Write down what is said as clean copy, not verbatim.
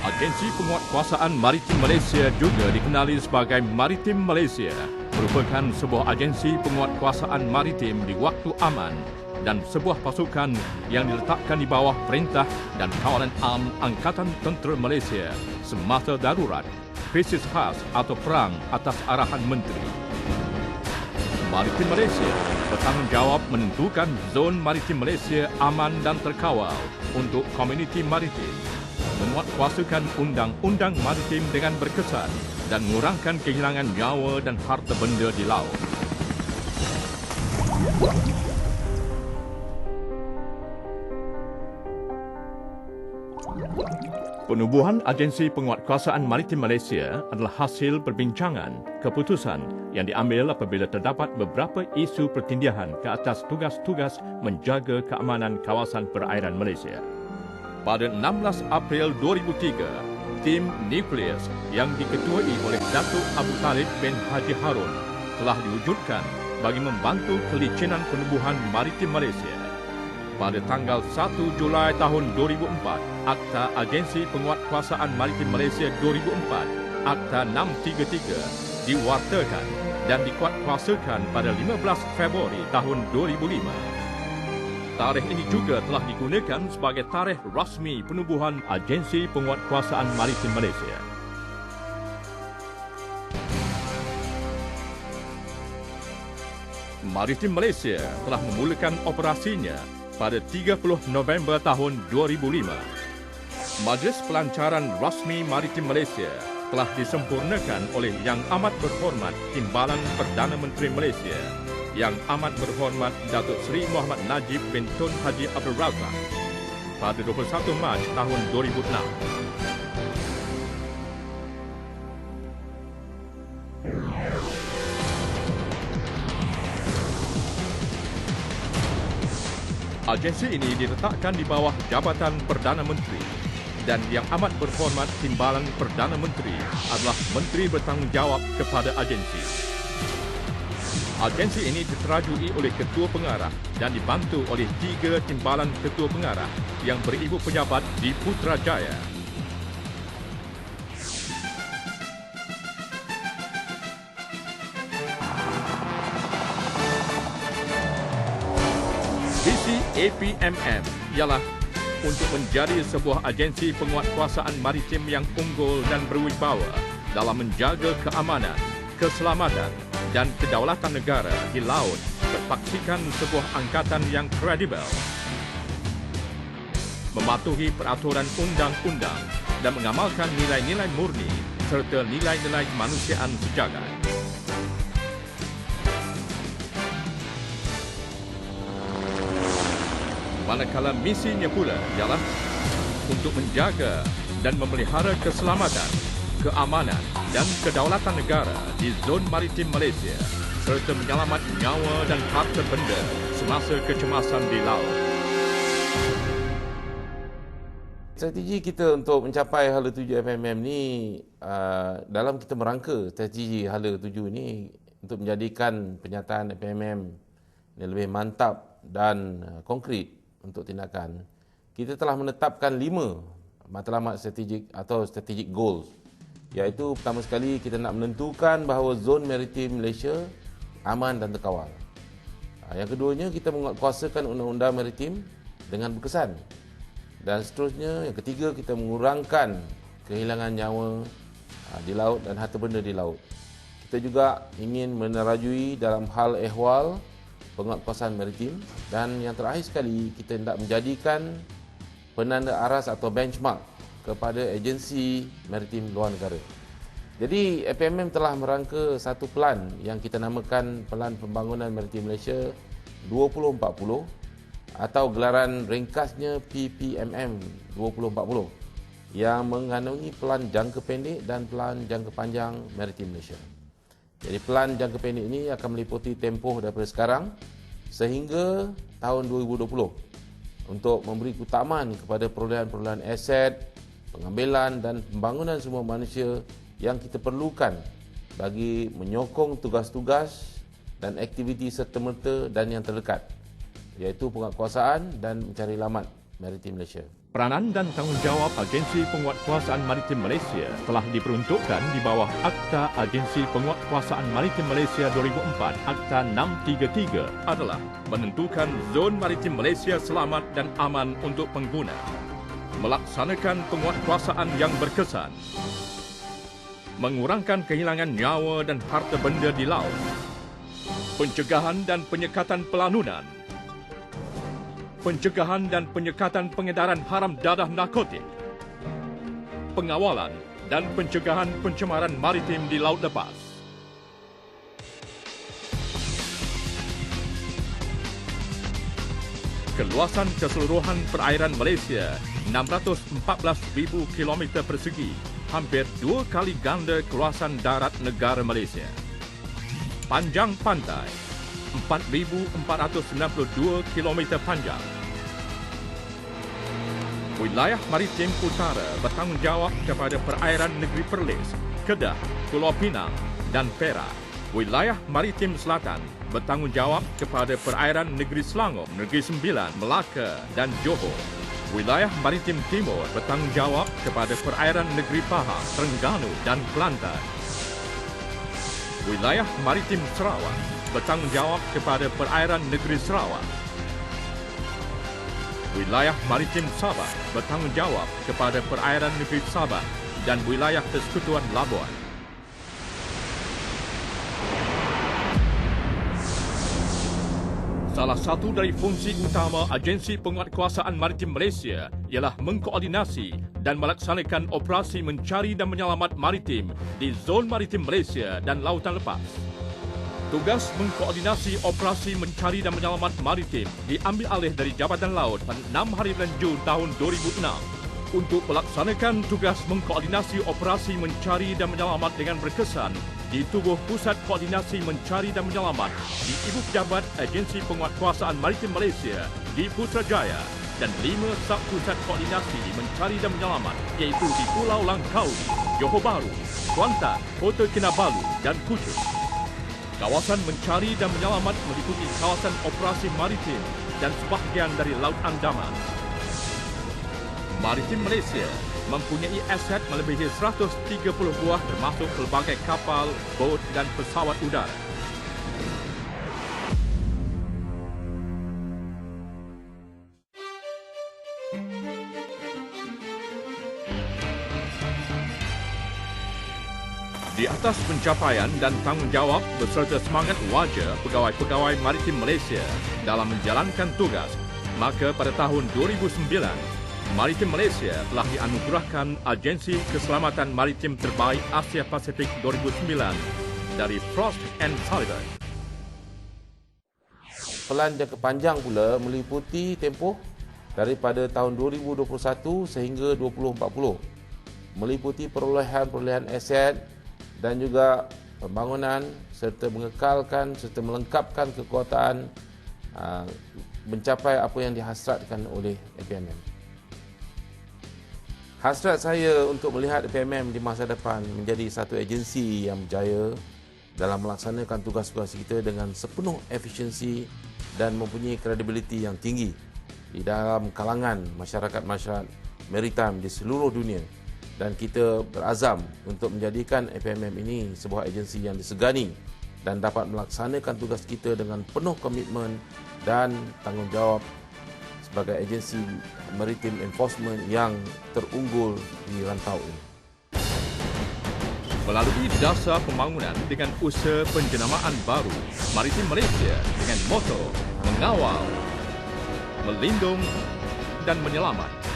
Agensi Penguatkuasaan Maritim Malaysia, juga dikenali sebagai Maritim Malaysia, merupakan sebuah agensi penguatkuasaan maritim di waktu aman dan sebuah pasukan yang diletakkan di bawah perintah dan kawalan am Angkatan Tentera Malaysia semasa darurat, krisis khas atau perang atas arahan menteri. Maritim Malaysia bertanggungjawab menentukan zon maritim Malaysia aman dan terkawal untuk komuniti maritim, menguatkuasakan undang-undang maritim dengan berkesan dan mengurangkan kehilangan nyawa dan harta benda di laut. Penubuhan Agensi Penguatkuasaan Maritim Malaysia adalah hasil perbincangan keputusan yang diambil apabila terdapat beberapa isu pertindihan ke atas tugas-tugas menjaga keamanan kawasan perairan Malaysia. Pada 16 April 2003, tim Nukleus yang diketuai oleh Datuk Abu Talib bin Haji Harun telah diwujudkan bagi membantu kelicinan penubuhan maritim Malaysia. Pada tanggal 1 Julai tahun 2004, Akta Agensi Penguatkuasaan Maritim Malaysia 2004, Akta 633, diwartakan dan dikuatkuasakan pada 15 Februari tahun 2005. Tarikh ini juga telah digunakan sebagai tarikh rasmi penubuhan Agensi Penguatkuasaan Maritim Malaysia. Maritim Malaysia telah memulakan operasinya pada 30 November tahun 2005. Majlis Pelancaran Rasmi Maritim Malaysia telah disempurnakan oleh Yang Amat Berhormat Timbalan Perdana Menteri Malaysia, Yang Amat Berhormat Datuk Seri Muhammad Najib bin Tun Haji Abdul Razak pada 21 Mac tahun 2006. Agensi ini diletakkan di bawah Jabatan Perdana Menteri dan Yang Amat Berhormat Timbalan Perdana Menteri adalah Menteri bertanggungjawab kepada agensi. Agensi ini diterajui oleh Ketua Pengarah dan dibantu oleh 3 timbalan Ketua Pengarah yang beribu pejabat di Putrajaya. Visi APMM ialah untuk menjadi sebuah agensi penguatkuasaan maritim yang unggul dan berwibawa dalam menjaga keamanan, keselamatan dan kedaulatan negara di laut, berpaksikan sebuah angkatan yang kredibel, mematuhi peraturan undang-undang dan mengamalkan nilai-nilai murni serta nilai-nilai kemanusiaan sejagat. Manakala misinya pula ialah untuk menjaga dan memelihara keselamatan, keamanan dan kedaulatan negara di zon maritim Malaysia serta menyelamat nyawa dan harta benda semasa kecemasan di laut. Strategi kita untuk mencapai Hala 7 FMM ni, dalam kita merangka strategi Hala 7 ni untuk menjadikan penyataan FMM yang lebih mantap dan konkret untuk tindakan, kita telah menetapkan 5 matlamat strategik atau strategic goals, iaitu pertama sekali kita nak menentukan bahawa zon maritim Malaysia aman dan terkawal. Yang keduanya, kita menguatkuasakan undang-undang maritim dengan berkesan. Dan seterusnya, yang ketiga, kita mengurangkan kehilangan nyawa di laut dan harta benda di laut. Kita juga ingin menerajui dalam hal ehwal penguatkuasaan maritim, dan yang terakhir sekali, kita hendak menjadikan penanda aras atau benchmark kepada agensi maritim luar negara. Jadi FMM telah merangka satu pelan yang kita namakan Pelan Pembangunan Maritim Malaysia 2040 atau gelaran ringkasnya PPMM 2040 yang mengandungi pelan jangka pendek dan pelan jangka panjang maritim Malaysia. Jadi pelan jangka pendek ini akan meliputi tempoh daripada sekarang sehingga tahun 2020 untuk memberi keutamaan kepada perolehan-perolehan aset, pengambilan dan pembangunan semua manusia yang kita perlukan bagi menyokong tugas-tugas dan aktiviti serta-merta dan yang terdekat, iaitu penguatkuasaan dan mencari lamat maritim Malaysia. Peranan dan tanggungjawab Agensi Penguatkuasaan Maritim Malaysia telah diperuntukkan di bawah Akta Agensi Penguatkuasaan Maritim Malaysia 2004, Akta 633 adalah menentukan zon maritim Malaysia selamat dan aman untuk pengguna, melaksanakan penguatkuasaan yang berkesan, mengurangkan kehilangan nyawa dan harta benda di laut, pencegahan dan penyekatan pelanunan, pencegahan dan penyekatan pengedaran haram dadah narkotik, pengawalan dan pencegahan pencemaran maritim di laut lepas. Keluasan keseluruhan perairan Malaysia 614,000 km persegi, hampir 2 kali ganda keluasan darat negara Malaysia. Panjang pantai 4,492 km panjang. Wilayah maritim utara bertanggungjawab kepada perairan negeri Perlis, Kedah, Pulau Pinang dan Perak. Wilayah maritim selatan bertanggungjawab kepada perairan negeri Selangor, Negeri Sembilan, Melaka dan Johor. Wilayah maritim timur bertanggungjawab kepada perairan negeri Pahang, Terengganu dan Kelantan. Wilayah maritim Sarawak bertanggungjawab kepada perairan negeri Sarawak. Wilayah maritim Sabah bertanggungjawab kepada perairan negeri Sabah dan wilayah Persekutuan Labuan. Salah satu dari fungsi utama Agensi Penguatkuasaan Maritim Malaysia ialah mengkoordinasi dan melaksanakan operasi mencari dan menyelamat maritim di zon maritim Malaysia dan lautan lepas. Tugas mengkoordinasi operasi mencari dan menyelamat maritim diambil alih dari Jabatan Laut pada 6 hari bulan Jun tahun 2006. Untuk melaksanakan tugas mengkoordinasi operasi mencari dan menyelamat dengan berkesan di tubuh Pusat Koordinasi Mencari dan Menyelamat di Ibu Pejabat Agensi Penguatkuasaan Maritim Malaysia di Putrajaya dan 5 sub-pusat koordinasi mencari dan menyelamat iaitu di Pulau Langkawi, Johor Bahru, Kuantan, Kota Kinabalu dan Kuching. Kawasan mencari dan menyelamat meliputi kawasan operasi maritim dan sebahagian dari Laut Andaman. Maritim Malaysia mempunyai aset melebihi 130 buah termasuk pelbagai kapal, bot dan pesawat udara. Di atas pencapaian dan tanggungjawab beserta semangat wajar pegawai-pegawai maritim Malaysia dalam menjalankan tugas, maka pada tahun 2009, Maritim Malaysia telah dianugerahkan Agensi Keselamatan Maritim Terbaik Asia Pasifik 2009 dari Frost & Sullivan. Pelan jangka panjang pula meliputi tempoh daripada tahun 2021 sehingga 2040. Meliputi perolehan aset dan juga pembangunan serta mengekalkan serta melengkapkan kekuatan mencapai apa yang dihasratkan oleh APMM. Hasrat saya untuk melihat APMM di masa depan menjadi satu agensi yang berjaya dalam melaksanakan tugas-tugas kita dengan sepenuh efisiensi dan mempunyai kredibiliti yang tinggi di dalam kalangan masyarakat maritime di seluruh dunia. Dan kita berazam untuk menjadikan APMM ini sebuah agensi yang disegani dan dapat melaksanakan tugas kita dengan penuh komitmen dan tanggungjawab sebagai agensi maritim enforcement yang terunggul di rantau ini. Melalui dasar pembangunan dengan usaha penjenamaan baru, Maritim Malaysia dengan moto mengawal, melindung dan menyelamat,